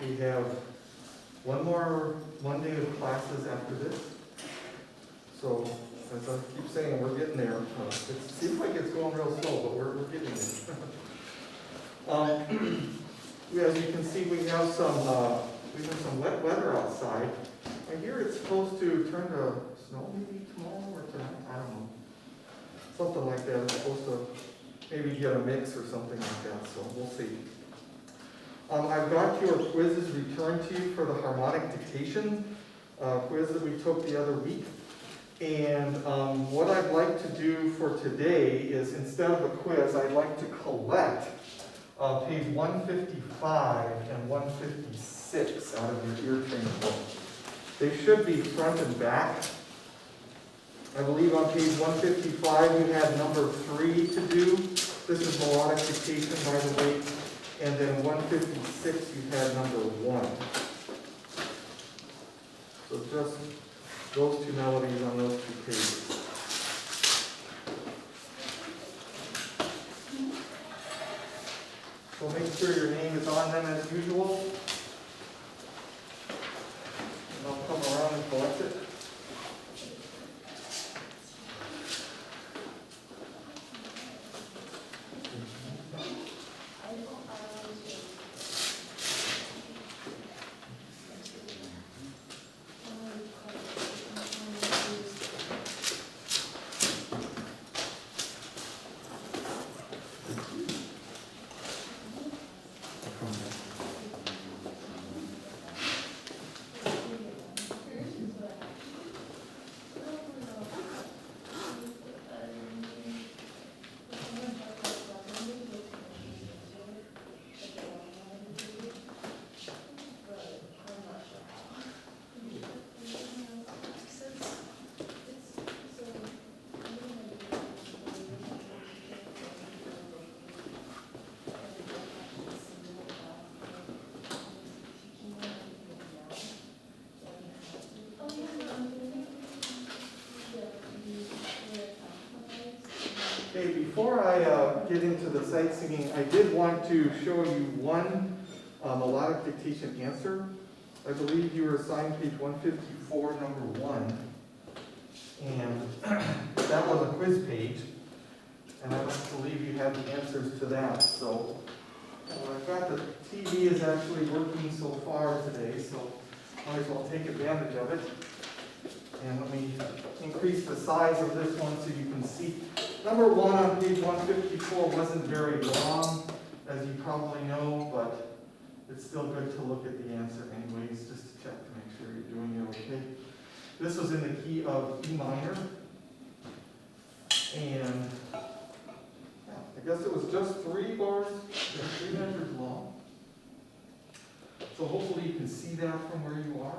We have one more Monday of classes after this. So, as I keep saying, we're getting there. It seems like it's going real slow, but we're getting there. As you can see, we have some wet weather outside. I hear it's supposed to turn to snow maybe tomorrow or tonight. I don't know. Something like that. It's supposed to maybe get a mix or something like that. So we'll see. I've got your quizzes returned to you for the harmonic dictation quiz that we took the other week. And what I'd like to do for today is, instead of a quiz, I'd like to collect page 155 and 156 out of your ear training book. They should be front and back. I believe on page 155 you had number 3 to do. This is melodic dictation, by the way. And then 156 you had number 1. So just those two melodies on those 2 pages. So make sure your name is on them as usual. And I'll come around and collect it. Okay, before I get into the sight singing, I did want to show you one melodic dictation answer. I believe you were assigned page 154, number 1. And that was a quiz page. And I don't believe you had the answers to that. So I've got the TV is actually working so far today, so I might as well take advantage of it. And let me increase the size of this one so you can see. Number 1 on page 154 wasn't very long, as you probably know, but it's still good to look at the answer anyways, just to check to make sure you're doing it okay. This was in the key of E minor. And yeah, I guess it was just 3 bars, 3 measures long. So hopefully you can see that from where you are.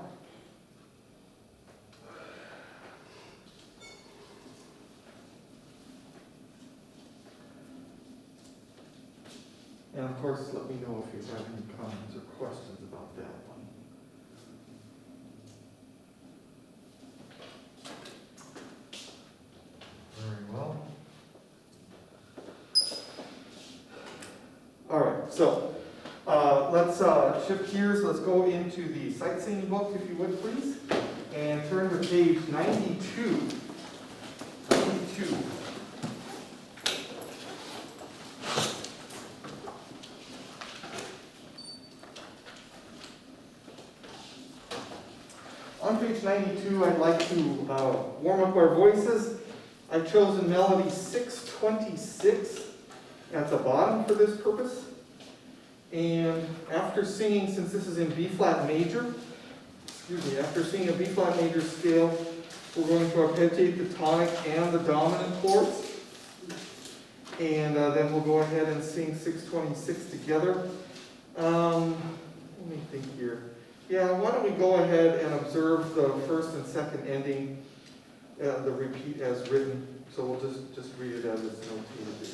And of course, let me know if you have any comments or questions about that one. Very well. All right, so let's shift gears. Let's go into the sightseeing book, if you would, please. And turn to page 92. 92. On page 92, I'd like to warm up our voices. I've chosen melody 626 at the bottom for this purpose. And after singing, since this is in B-flat major, after singing a B-flat major scale, we're going to arpeggiate the tonic and the dominant chords. And then we'll go ahead and sing 626 together. Let me think here. Yeah, why don't we go ahead and observe the first and second ending, the repeat as written. So we'll just read it as it's notated there.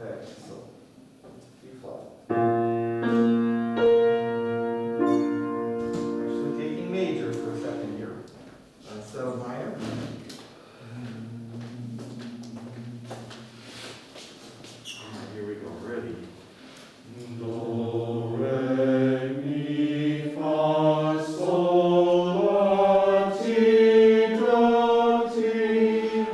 Okay, so B flat. Actually taking major for a second here. minor. Alright, here we go, ready. Do, re, mi, fa, sol, la, ti, do, ti,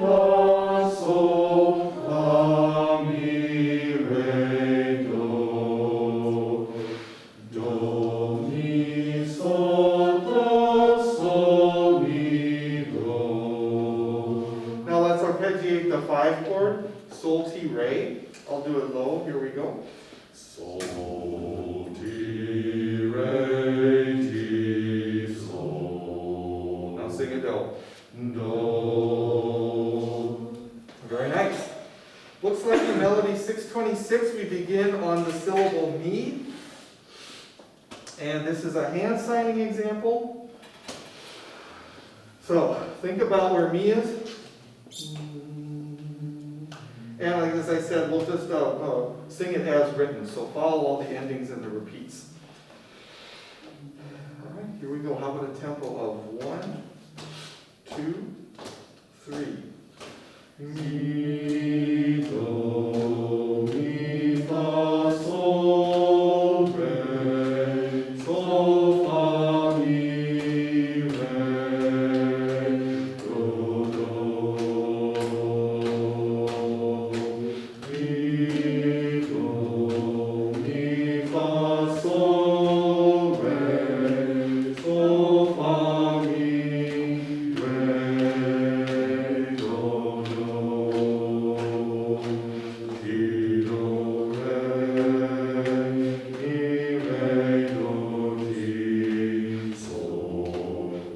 la, sol, la, mi, re, do. Do, mi, sol, do, sol, mi, do. Now let's arpeggiate the 5 chord, sol, ti, re. I'll do it low, here we go. Sol, ti, re, ti, sol. Now sing it do. Do. Very nice. Looks like in melody 626 we begin on the syllable mi. And this is a hand signing example. So think about where mi is. And like as I said, we'll just sing it as written. So follow all the endings and the repeats. All right, here we go. How about a tempo of 1, 2, 3. Mi, do, mi, fa, sol, re, sol, fa, mi, re, do, do. Mi, do, mi, fa, sol, re, sol, fa, mi, re, do, do. Ti, do, re, mi, re, do, ti, sol,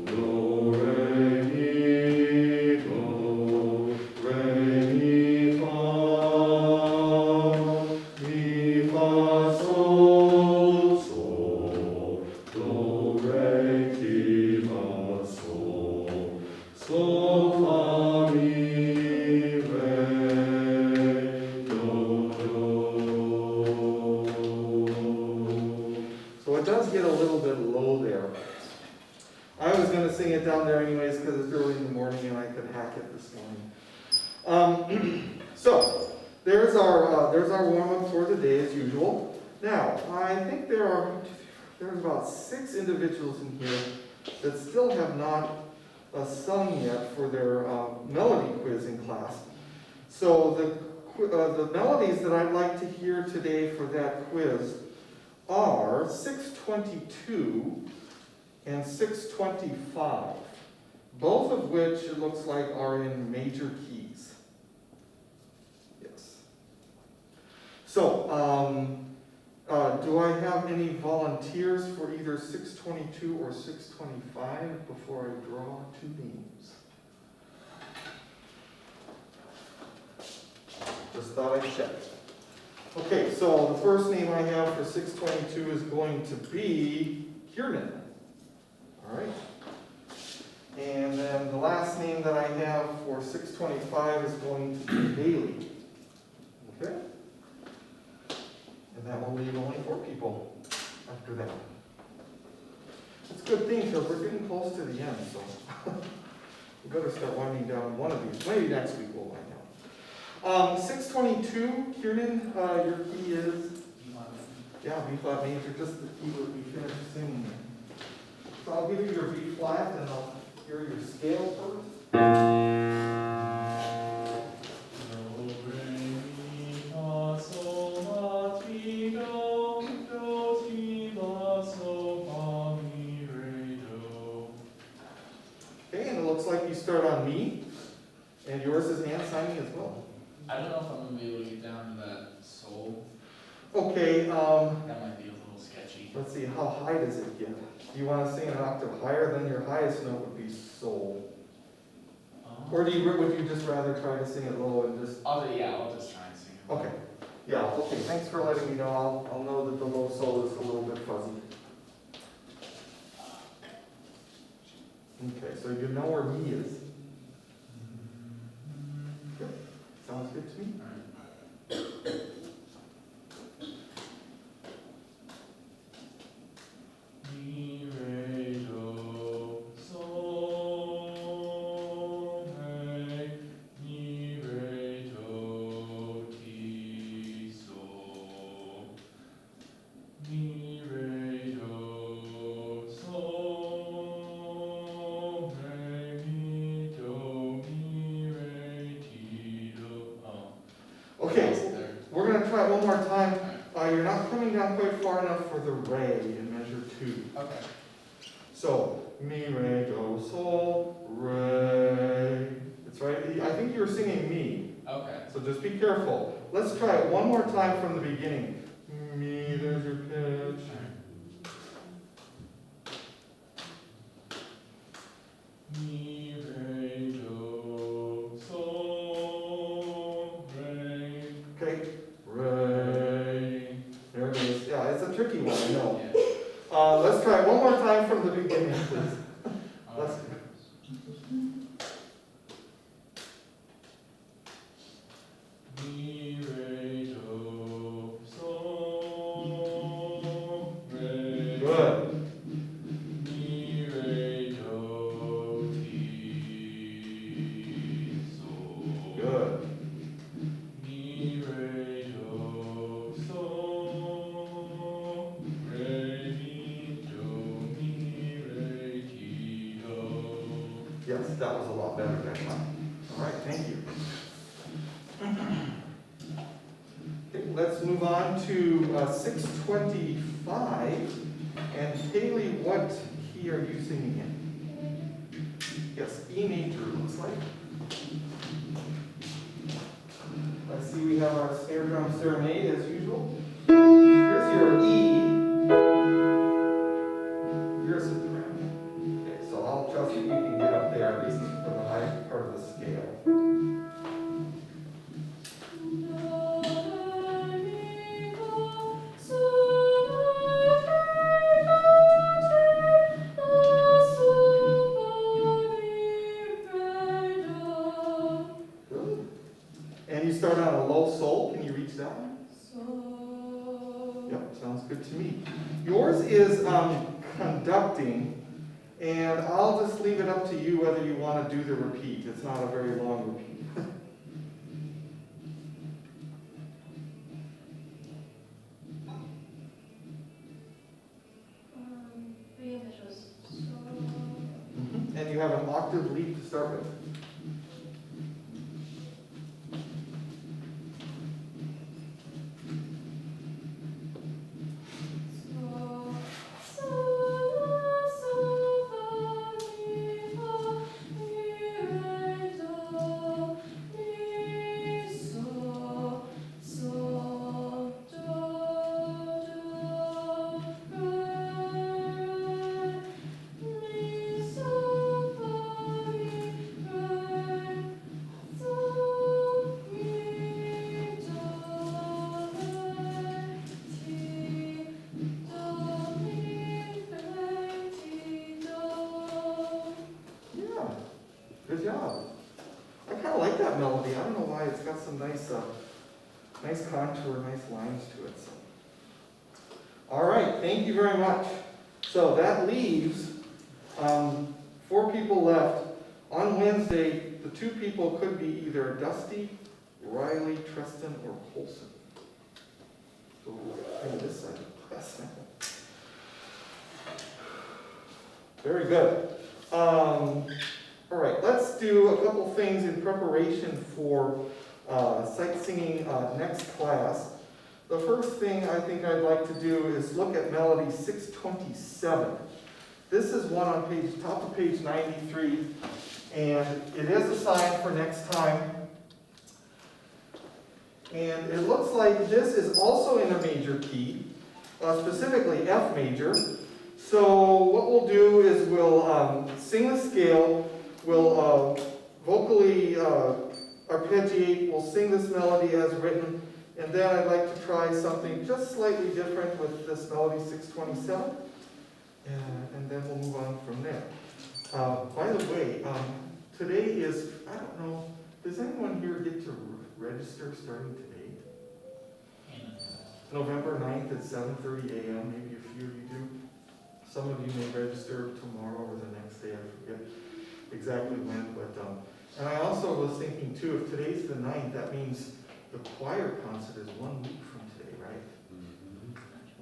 do, re, mi, do, re, mi, fa, sol, sol, do, re, ti, fa, sol, sol, fa, mi, re, do, do. So it does get a little bit low there. I was going to sing it down there anyways because it's early in the morning and I could hack it this morning. So there's our warm-up for the day as usual. Now, I think there's about 6 individuals in here that still have not sung yet for their melody quiz in class. So the melodies that I'd like to hear today for that quiz are 622 and 625, both of which it looks like are in major keys. Yes. So, do I have any volunteers for either 622 or 625 before I draw 2 names? Just thought I'd check. Okay, so the first name I have for 622 is going to be Kiernan. All right. And then the last name that I have for 625 is going to be Bailey. Okay? And that will leave only 4 people after that. It's a good thing because we're getting close to the end, so we better start winding down one of these. Maybe next week we'll wind down. 622, Kiernan, your key is? Yeah, B flat major, just the key that we finished singing. So I'll give you your B flat and I'll hear your scale first. Okay, and it looks like you start on me, and yours is hand signing as well. I don't know if I'm going to be able to get down to that sol. Okay, That might be a little sketchy. let's see, how high does it get? Do you want to sing an octave higher? Then your highest note would be sol. Or would you just rather try to sing it low and just? I'll just try and sing it. Okay. Yeah, okay, thanks for letting me know. I'll know that the low sol is a little bit fuzzy. Okay, so you know where me is. Good. Sounds good to me. Mi, re, do, sol. try it one more time. You're not coming down quite far enough for the re in measure 2. Okay. So, mi, re, do, sol, re. It's right. I think you were singing mi. Okay. So just be careful. Let's try it one more time from the beginning. Mi, there's your pitch. Mi, re, do, sol, re. Okay. Re. There it is. Yeah, it's a tricky one, I know. Yeah. Let's try it one more time from the beginning, please. Let's. Mi, re, do, sol, re. Good. Mi, re, do, ti, sol. Good. Mi, re, do, sol, re, mi, do, mi, re, ti, do. Yes, that was a lot better that time. All right, thank you. Okay, let's move on to 625. And Haley, what key are you singing in? Yes, E major looks like. Let's see, we have our snare drum serenade as usual. Here's your E. Here's the drum. Okay, so I'll trust that you can get up there, at least for the high part of the scale. Good. And you start on a low sol. Can you reach that one? Yep, sounds good to me. Yours is conducting, and I'll just leave it up to you whether you want to do the repeat. It's not a very long repeat. And you have an octave lead to start with. Good job. I kind of like that melody. I don't know why. It's got some nice, nice contour, nice lines to it. So, all right. Thank you very much. So that leaves 4 people left. On Wednesday, the 2 people could be either Dusty, Riley, Tristan, or Colson. So we'll this side. Yes. Very good. All right, let's do a couple things in preparation for sight singing next class. The first thing I think I'd like to do is look at melody 627. This is one on top of page 93, and it is assigned for next time. And it looks like this is also in a major key, specifically F major. So what we'll do is we'll sing the scale. We'll vocally arpeggiate, we'll sing this melody as written, and then I'd like to try something just slightly different with this melody 627, and then we'll move on from there. By the way, today is, I don't know, does anyone here get to register starting today? November 9th at 7:30 a.m., maybe a few of you do. Some of you may register tomorrow or the next day, I forget exactly when, but, and I also was thinking too, if today's the 9th, that means the choir concert is 1 week from today, right?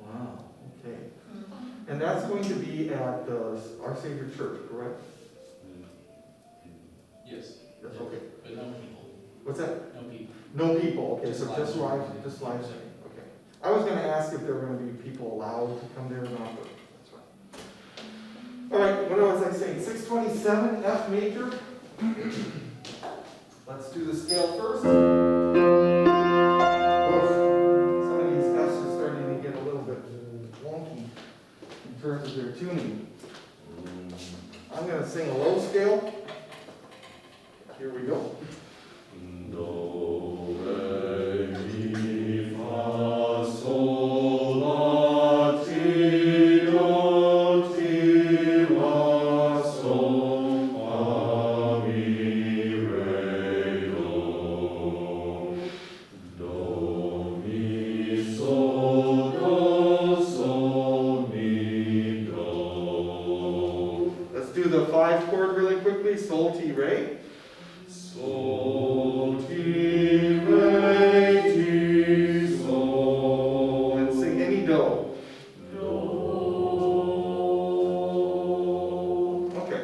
Wow, okay. And that's going to be at Our Savior Church, correct? Yes. That's okay. But no people. What's that? No people. No people, okay, Just so live just streaming. live streaming. I was gonna ask if there were gonna be people allowed to come there or not, but that's fine. All right, what was I saying? 627, F major. Let's do the scale first. Oof. Some of these F's are starting to get a little bit wonky in terms of their tuning. I'm going to sing a low scale. Here we go. Do, re, mi, fa, sol, la, ti, do, ti, la, sol, fa, mi, re, do. Do, mi, sol, mi, do. Let's do the 5 chord really quickly. Sol, ti, re. Sol, ti, re, ti, sol. And sing any do. Do. Okay.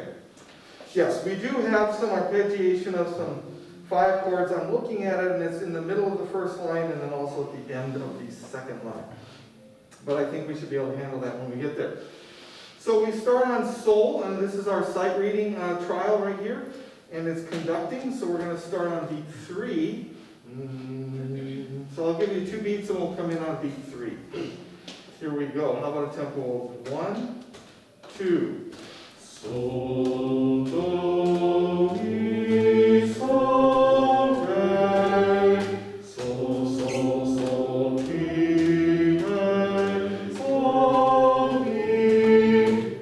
Yes, we do have some arpeggiation of some 5 chords. I'm looking at it and it's in the middle of the first line and then also at the end of the second line. But I think we should be able to handle that when we get there. So we start on sol, and this is our sight reading trial right here. And it's conducting, so we're going to start on beat 3. So I'll give you 2 beats and we'll come in on beat 3. Here we go. How about a tempo of 1, 2. Sol, do, mi, sol, re. Sol, sol, sol, ti, re. Sol, mi.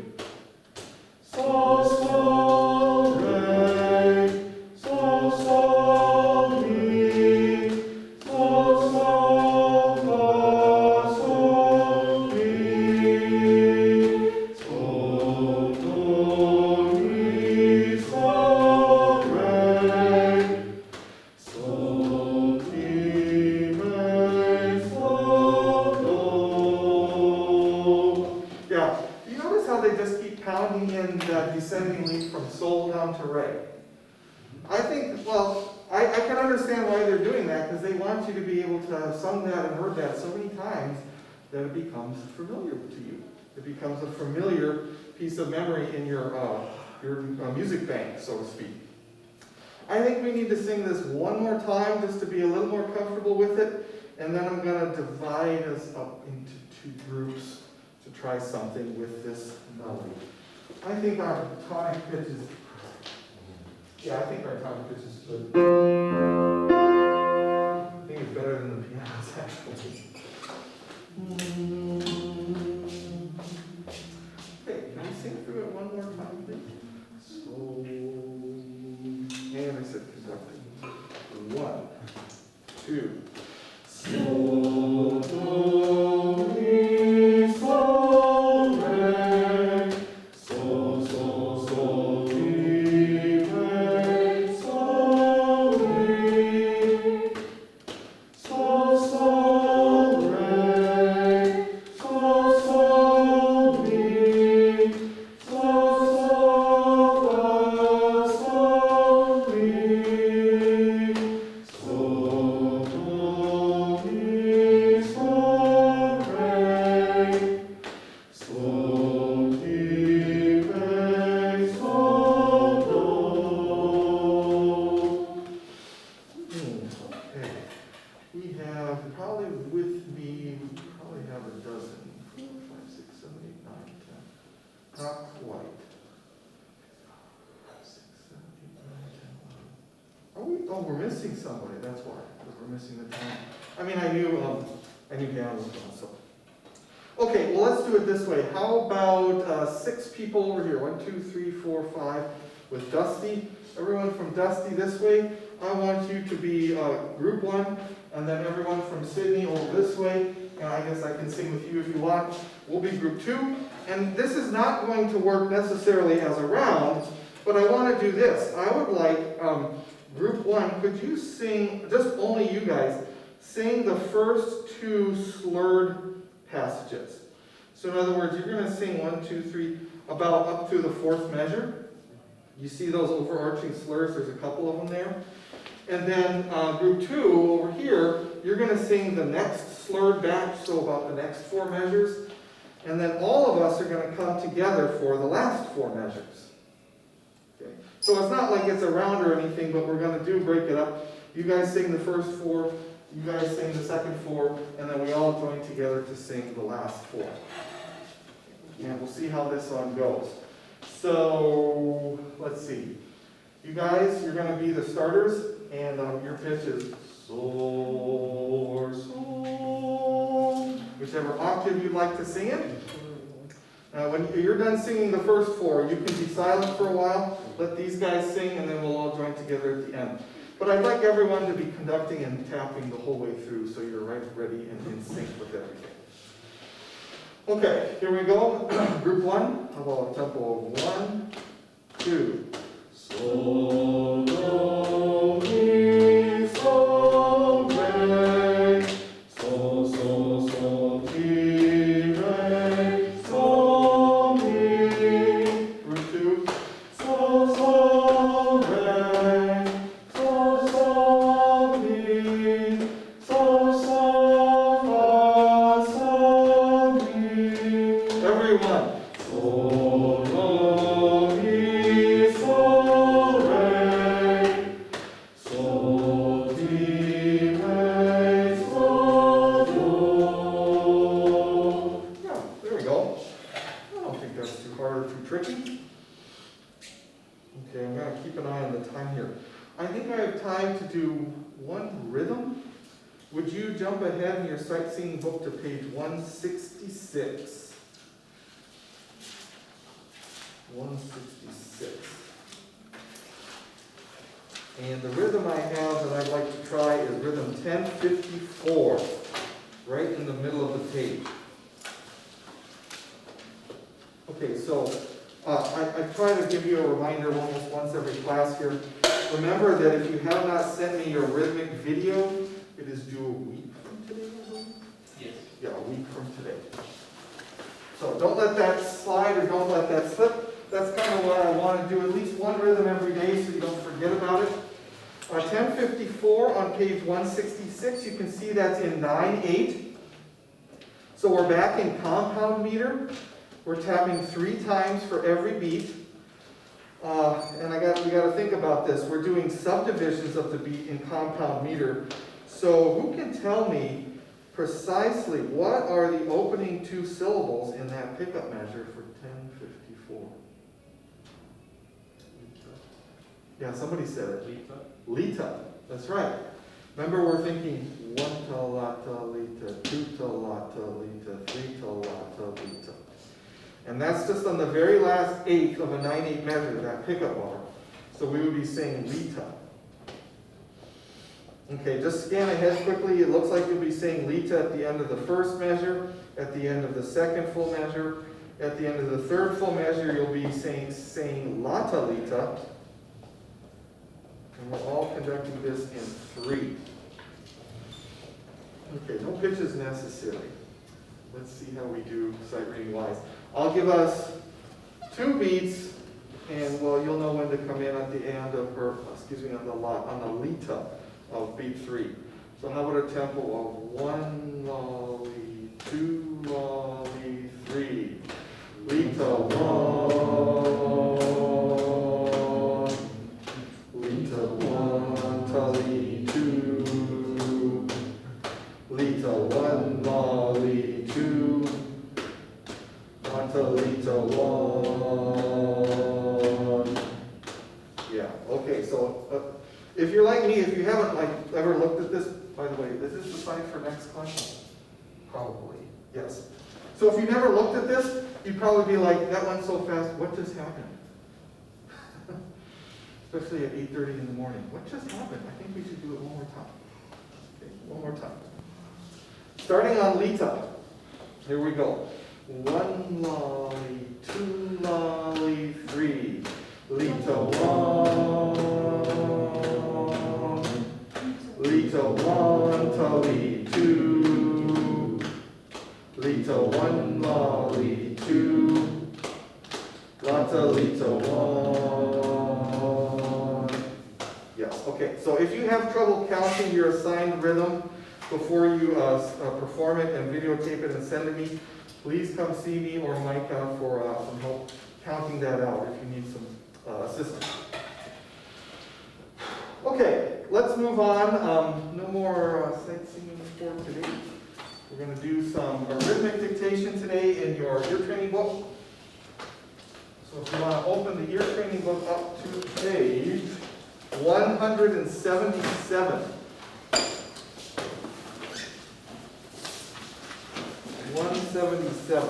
Sol, sol, re. Sol, sol, mi. Sol, sol, fa, sol, mi. Sol, do, mi, sol, re. Sol, ti, re, sol, do. Yeah. You notice how they just keep pounding in that descending lead from sol down to re? I think, well, I can understand why they're doing that, because they want you to be able to have sung that and heard that so many times that it becomes familiar to you. It becomes a familiar piece of memory in your music bank, so to speak. I think we need to sing this one more time just to be a little more comfortable with it, and then I'm going to divide us up into 2 groups to try something with this melody. I think our tonic pitch is, yeah, I think our tonic pitch is good. I think it's better than the piano's actually. Okay, can we sing through it one more time, please? So, and I said conducting. 1, 2. Sol, do, mi, sol, re. Sol, sol, sol, mi, re. Sol, mi. Sol, sol, re. Sol, sol, mi. Sol, sol, fa, sol, mi. Sol, do, mi, sol, re. Sol, ti, re, sol, do. Okay. We have, probably with me, we probably have a dozen. 4, 5, 6, 7, 8, 9, 10. Not quite. 6, 7, 8, 9, 10, 11. Are we? Oh, we're missing somebody. That's why. Because we're missing the time. I mean, I knew Dan was gone, so. Okay, well, let's do it this way. How about 6 people over here? 1, 2, 3, 4, 5 with Dusty. Everyone from Dusty this way. I want you to be group 1, and then everyone from Sydney over this way. And I guess I can sing with you if you want. We'll be group 2. And this is not going to work necessarily as a round, but I want to do this. I would like group 1, could you sing, just only you guys, sing the first 2 slurred passages. So in other words, you're going to sing 1, 2, 3, about up to the 4th measure. You see those overarching slurs, there's a couple of them there. And then group 2 over here, you're going to sing the next slurred batch, so about the next 4 measures. And then all of us are going to come together for the last 4 measures. Okay. So it's not like it's a round or anything, but we're going to break it up. You guys sing the first 4, you guys sing the second 4, and then we all join together to sing the last 4. And we'll see how this one goes. So, let's see. You guys, you're going to be the starters, and your pitch is sol, sol, whichever octave you'd like to sing it. When you're done singing the first 4, you can be silent for a while, let these guys sing, and then we'll all join together at the end. But I'd like everyone to be conducting and tapping the whole way through, so you're right, ready, and in sync with everything. Okay, here we go. Group 1, how about a tempo of 1, 2. Sol, do, mi, sol, re, sol, sol, sol, ti, re, sol, mi. Group 2. Sol, sol, re, sol, sol, mi, sol, sol, fa, sol, mi. Everyone. Sol, do, mi, sol, re, sol, ti, re, sol, do. Yeah, there we go. I don't think that's too hard or too tricky. Okay, I'm going to keep an eye on the time here. I think I have time to do one rhythm. Would you jump ahead in your sightseeing book to page 166? 166. And the rhythm I have that I'd like to try is rhythm 1054, right in the middle of the page. Okay, so I try to give you a reminder almost once every class here. Remember that if you have not sent me your rhythmic video, it is due a week from today, I believe? Yes. Yeah, a week from today. So don't let that slide or don't let that slip. That's kind of what I want to do, at least one rhythm every day so you don't forget about it. 1054 on page 166, you can see that's in 9/8. So we're back in compound meter. We're tapping 3 times for every beat. And we got to think about this. We're doing subdivisions of the beat in compound meter. So who can tell me precisely what are the opening 2 syllables in that pickup measure for 1054? Yeah, somebody said it. Lita. That's right. Remember, we're thinking 1 ta la ta lita, 2 ta la ta lita, 3 ta la ta lita. And that's just on the very last 8th of a 9/8 measure, that pickup bar. So we would be saying lita. Okay, just scan ahead quickly. It looks like you'll be saying lita at the end of the first measure, at the end of the second full measure, at the end of the third full measure, you'll be saying lata lita. And we're all conducting this in 3. Okay, no pitches necessary. Let's see how we do sight reading wise. I'll give us 2 beats, and well, you'll know when to come in at the end of her, on the lita of beat 3. So how about a tempo of 1 lolly, 2 lolly, 3. Lita 1. Lita 1, tali 2. Lita 1 lolly 2. Lita 1. Yeah. Okay. So if you're like me, if you haven't ever looked at this, by the way, is this the sign for next class? Probably. Yes. So if you never looked at this, you'd probably be like, that went so fast. What just happened? Especially at 8:30 in the morning. What just happened? I think we should do it one more time. Okay, one more time. Starting on Lita. Here we go. 1 lolly, 2 lolly, 3. Lita 1. Lita 1, tali 2. Lita 1 lolly 2. Lata Lita 1. Yeah, progress. Okay, so if you have trouble counting your assigned rhythm before you perform it and videotape it and send it to me, please come see me or Micah for some help counting that out if you need some assistance. Okay, let's move on. No more sightseeing for today. We're going to do some rhythmic dictation today in your ear training book. So if you want to open the ear training book up to page 177. 177.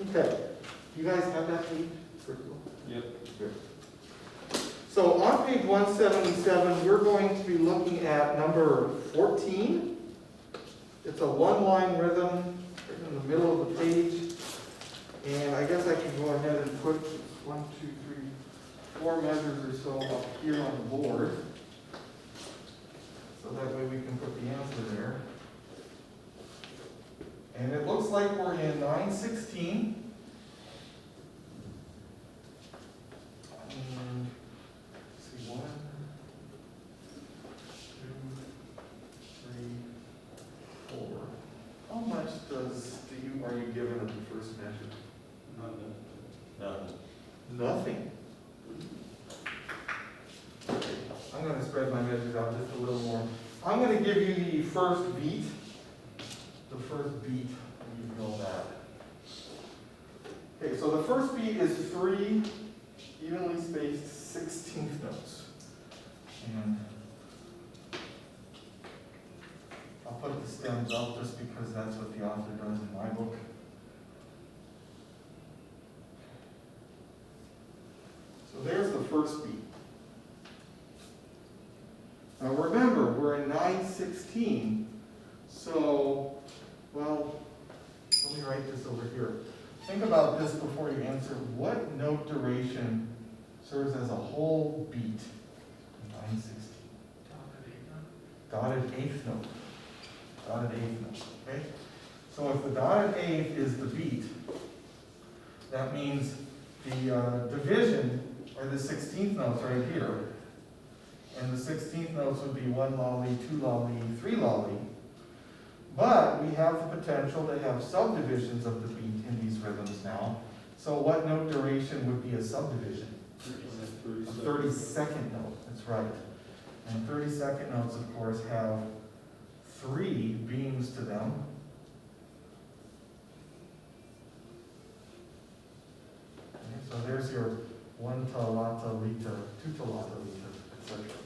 Okay, you guys have that page? Yep. Good. So on page 177, we're going to be looking at number 14. It's a one-line rhythm right in the middle of the page. And I guess I can go ahead and put 1, 2, 3, 4 measures or so up here on the board. So that way we can put the answer there. And it looks like we're in 9/16. See, 1, 2, 3, 4. How much are you given at the first measure? Nothing. Nothing. I'm going to spread my measures out just a little more. I'm going to give you the first beat. The first beat, you know that. Okay, so the first beat is 3 evenly spaced 16th notes. And I'll put the stems up just because that's what the author does in my book. So there's the first beat. Now remember, we're in 9/16, so, well, let me write this over here. Think about this before you answer. What note duration serves as a whole beat in 9/16? Dotted eighth note. Dotted eighth note, okay? So if the dotted eighth is the beat, that means the division are the 16th notes right here. And the 16th notes would be 1 lolly, 2 lolly, 3 lolly. But we have the potential to have subdivisions of the beat in these rhythms now. So what note duration would be a subdivision? A 32nd note, that's right. And 32nd notes, of course, have 3 beams to them. Okay, so there's your 1 ta la ta lita, 2 ta la ta lita, etc.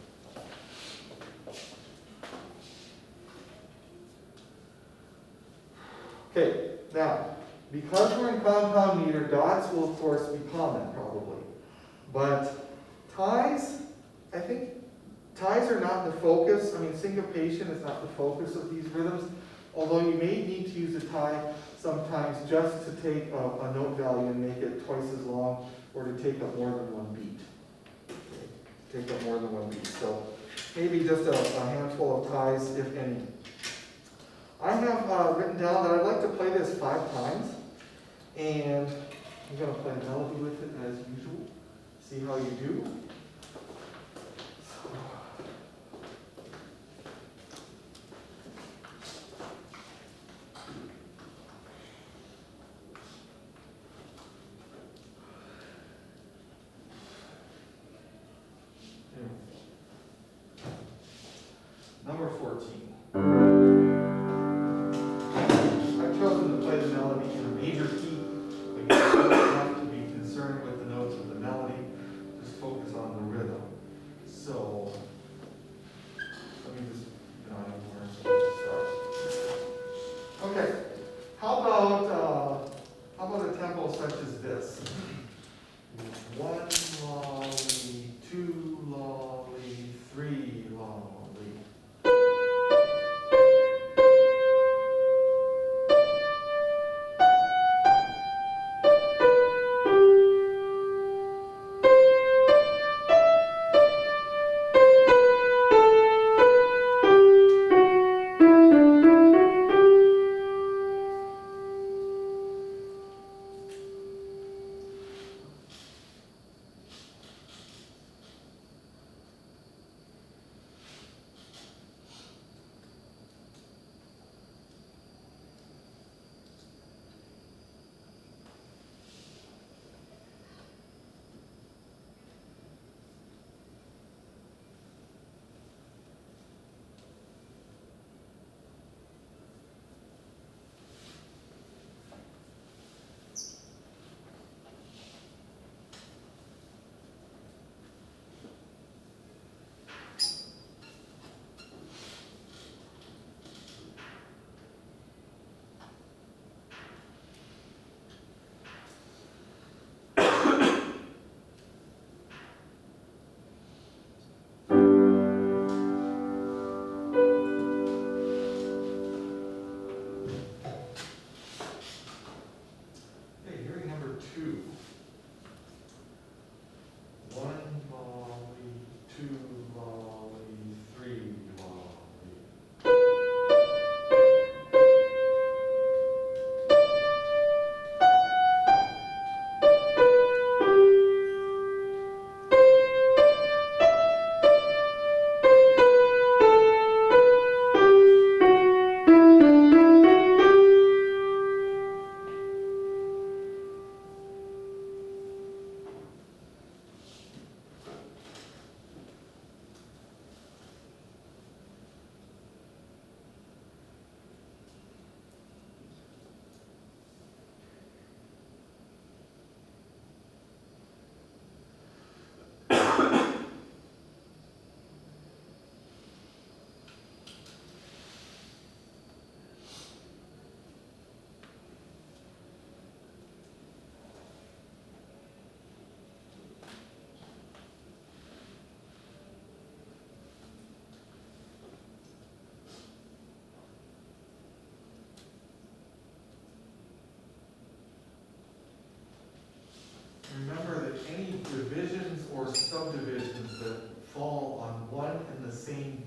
Okay, now, because we're in compound meter, dots will of course be common probably. But ties, I think ties are not the focus. I mean, syncopation is not the focus of these rhythms, although you may need to use a tie sometimes just to take a note value and make it twice as long, or to take up more than one beat. Okay, take up more than one beat. So maybe just a handful of ties, if any. I have written down that I'd like to play this 5 times, and I'm going to play melody with it as usual. See how you do. Number 14. I've chosen to play the melody in a major key. But you don't have to be concerned with the notes of the melody. Just focus on the rhythm. So, let me just, I don't know where to start. Okay. How about a tempo such as this? 1 lolly, 2 lolly, 3 lolly.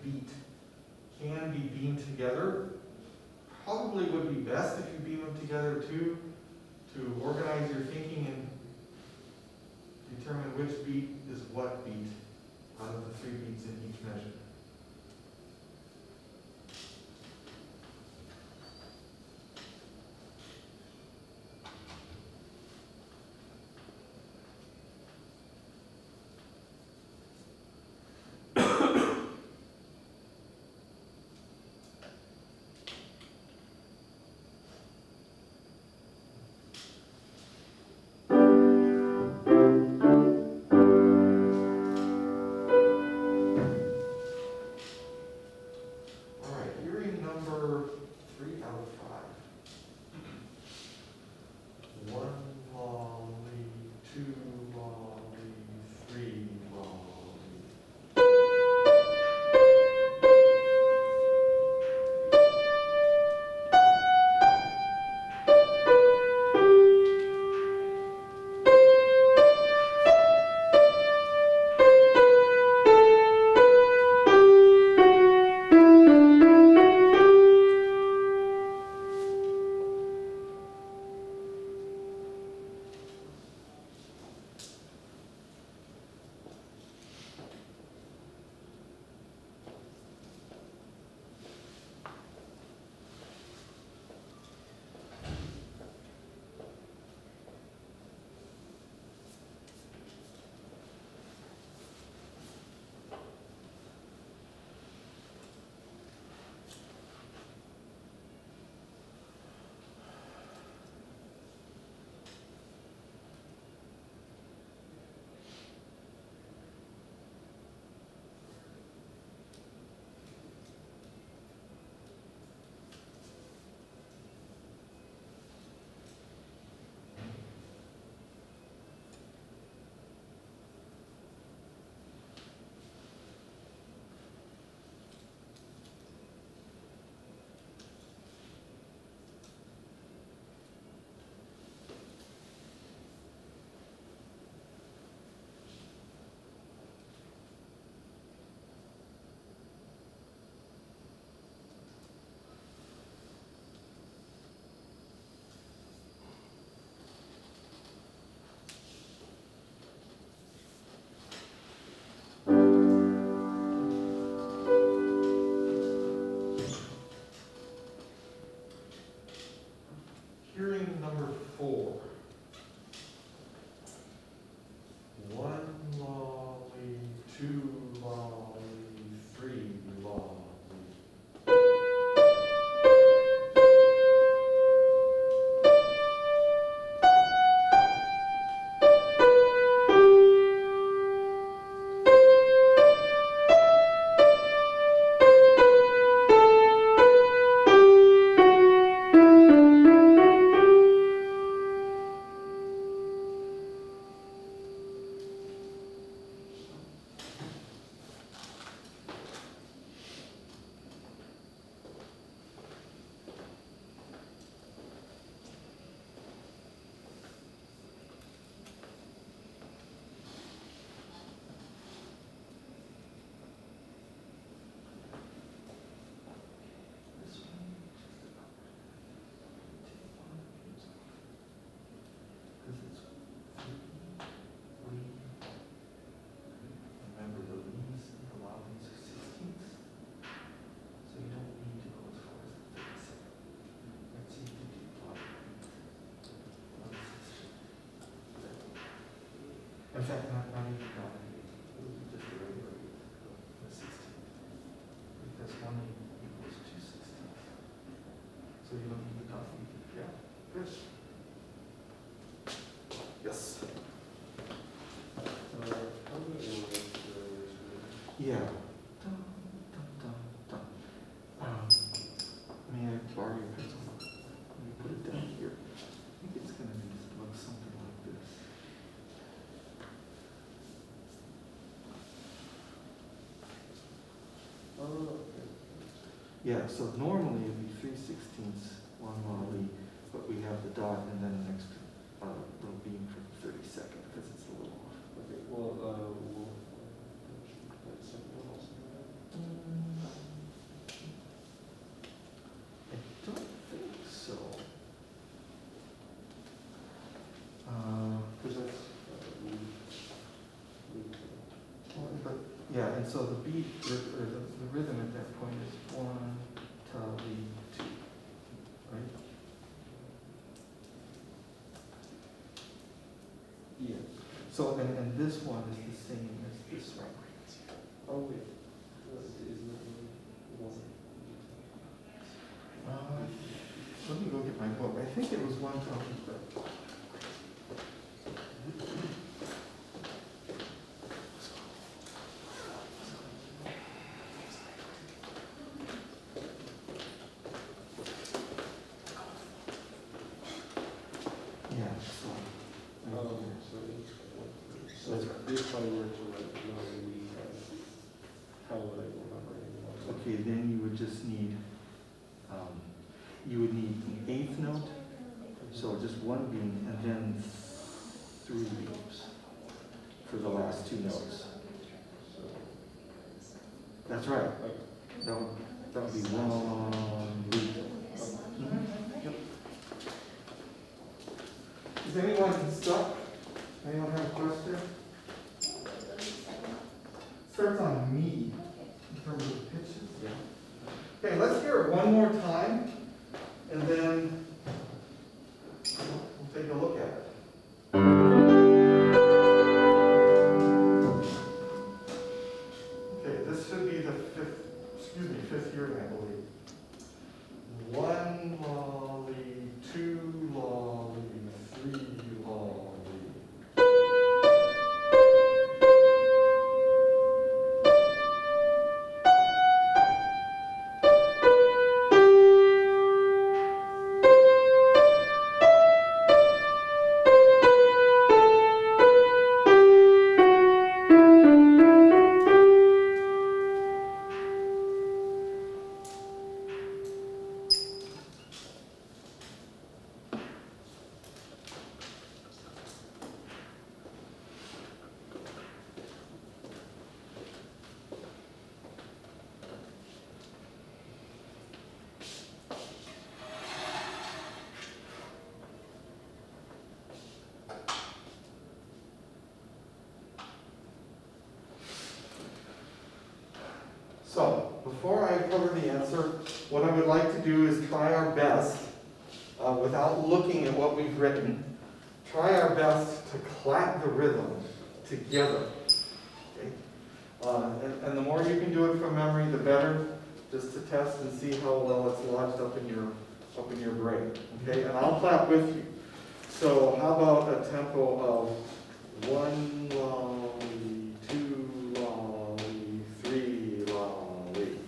beat can be beamed together. Probably would be best if you beam them together too, to organize your thinking and determine which beat is what beat out of the 3 beats in each measure. All right, hearing number 3 out of 5. 1 lolly, 2 lolly, 3 lolly. Hearing number 4. 1 lolly, 2 lolly, 3 lolly. Remember the leaves, the lollies are 16ths, so you don't need to go as far as the 32nd. Let's see if you do in fact, not even lolly, it would be just a regular the 16th. Because 1 equals 2 16ths. So you don't need the coffee. Yeah, good. Yes. Yeah. Dun, dun, dun, dun. May I borrow your pencil? Let me put it down here. I think it's going to look something like this. Yeah, so normally it'd be 3/16ths, 1 lolly, but we have the dot and then an extra little beam for the 32nd because it's a little off. Okay, well, that's something else. so the beat, or the rhythm at that point is 1, ta, li, 2, right? Yeah. So, and this one is the same as this one. Oh, wait. Isn't that one? Let me go get my book. I think it was 1 topic, but. Yeah, so. So if I were to write down we how would I go about writing one? Okay, then you would just need, you would need an eighth note, so just one beat, and then 3 beats for the last 2 notes. So, That's right. like, That would be 1 beat. Yep. Is anyone stuck? Anyone have a question? Starts on me in terms of the pitches. Yeah. Okay, let's hear it one more time, and then we'll take a look at it. Okay, this should be the fifth hearing, I believe. 1 lolly, 2 lolly, 3 lolly. So, before I cover the answer, what I would like to do is try our best, without looking at what we've written, try our best to clap the rhythm together. Okay? And the more you can do it from memory, the better, just to test and see how well it's lodged up in your brain. Okay? And I'll clap with you. So how about a tempo of 1 lolly, 2 lolly, 3 lolly.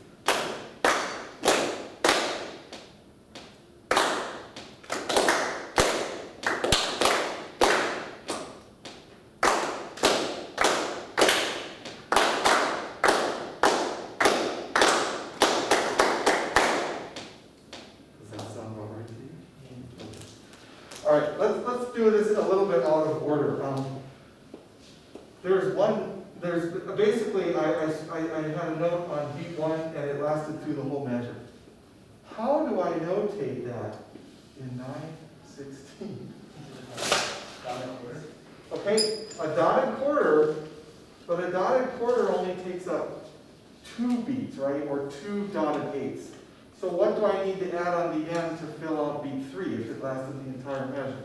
Does that sound about right to you? All right, let's do this a little bit out of order. There's basically, I had a note on beat 1 and it lasted through the whole measure. How do I notate that in 9/16? Okay, a dotted quarter, but a dotted quarter only takes up 2 beats, right? Or 2 dotted eighths. So what do I need to add on the end to fill out beat 3 if it lasted the entire measure?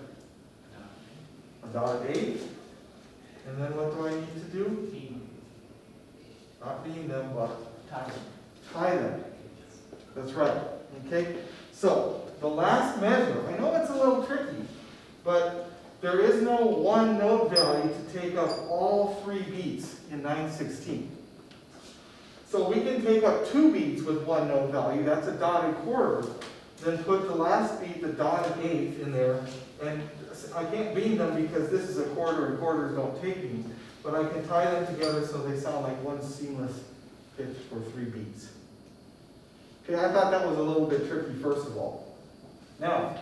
A dotted eighth. And then what do I need to do? Not beam them, but tie them. That's right. Okay? So, the last measure, I know it's a little tricky, but there is no one note value to take up all 3 beats in 9/16. So we can take up 2 beats with 1 note value, that's a dotted quarter, then put the last beat, the dotted eighth, in there, and I can't beam them because this is a quarter and quarters don't take beam, but I can tie them together so they sound like one seamless pitch for 3 beats. Okay, I thought that was a little bit tricky first of all. Now,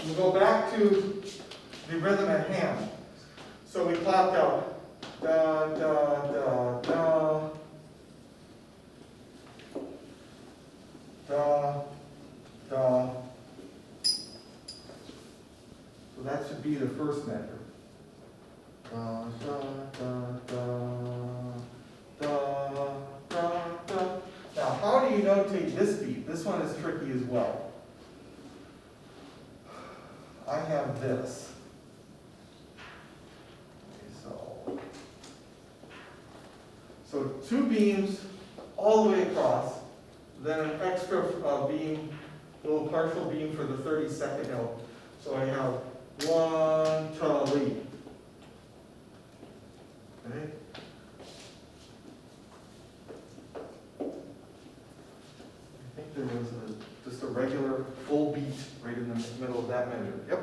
we'll go back to the rhythm at hand. So we clapped out da, da, da, da, da, da. So that should be the first measure. Da, da, da, da, da, you notate this beat? This one is tricky as well. I have this. Okay, so two beams all the way across, then an extra beam, a little partial beam for the 32nd note. So I have one tali. Okay. I think there was just a regular full beat right in the middle of that measure. Yep.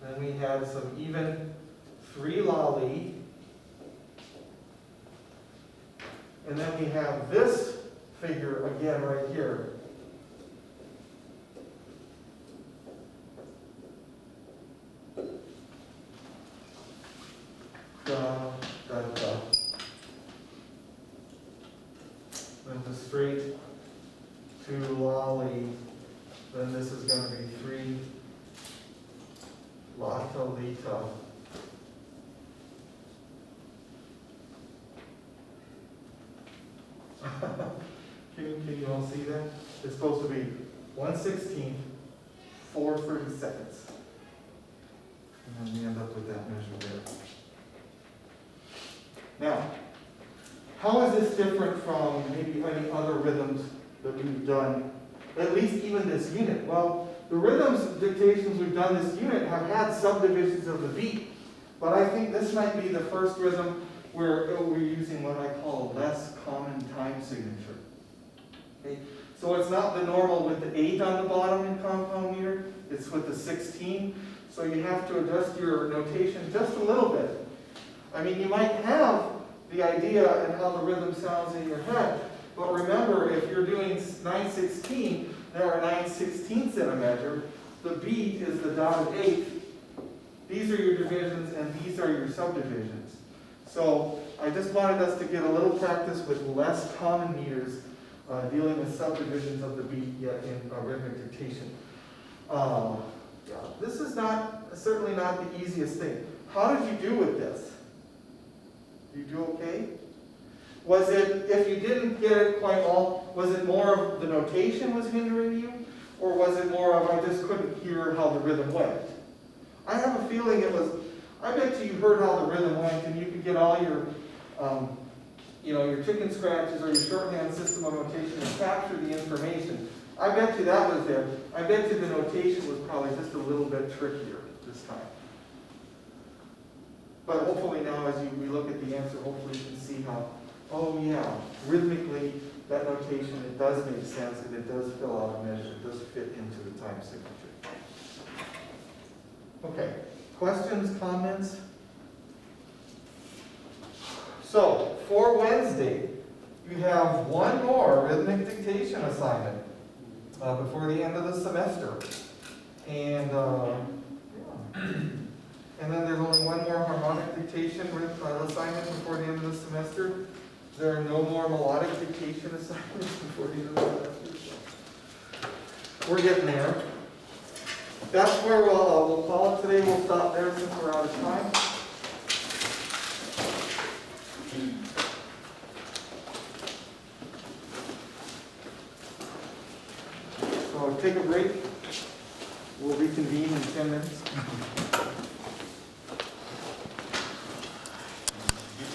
Then we had some even 3 lali. And then we have this figure again right here. Da, da, da. Then the straight 2 lali. Then this is going to be 3 lata lita. Can you all see that? It's supposed to be 1/16, 4 32nds. And then we end up with that measure there. Now, how is this different from maybe any other rhythms that we've done, at least even this unit? Well, the rhythms dictations we've done this unit have had subdivisions of the beat, but I think this might be the first rhythm where we're using what I call a less common time signature. Okay? So it's not the normal with the 8 on the bottom in compound meter, it's with the 16. So you have to adjust your notation just a little bit. I mean, you might have the idea and how the rhythm sounds in your head, but remember, if you're doing 9/16, there are 9/16ths in a measure. The beat is the dotted eighth. These are your divisions and these are your subdivisions. So I just wanted us to get a little practice with less common meters dealing with subdivisions of the beat yet in rhythmic dictation. Yeah, this is certainly not the easiest thing. How did you do with this? Did you do okay? Was it, if you didn't get it quite all, was it more of the notation was hindering you? Or was it more of I just couldn't hear how the rhythm went? I have a feeling it was, I bet you heard how the rhythm went and you could get all your, your chicken scratches or your shorthand system of notation and capture the information. I bet you that was there. I bet you the notation was probably just a little bit trickier this time. But hopefully now as we look at the answer, hopefully you can see how, oh yeah, rhythmically that notation, it does make sense and it does fill out a measure. It does fit into the time signature. Okay, questions, comments? So, for Wednesday, you have one more rhythmic dictation assignment before the end of the semester. And, and then there's only one more harmonic dictation assignment before the end of the semester. There are no more melodic dictation assignments before the end of the semester. We're getting there. That's where we'll call it today. We'll stop there since we're out of time. So take a break. We'll reconvene in 10 minutes.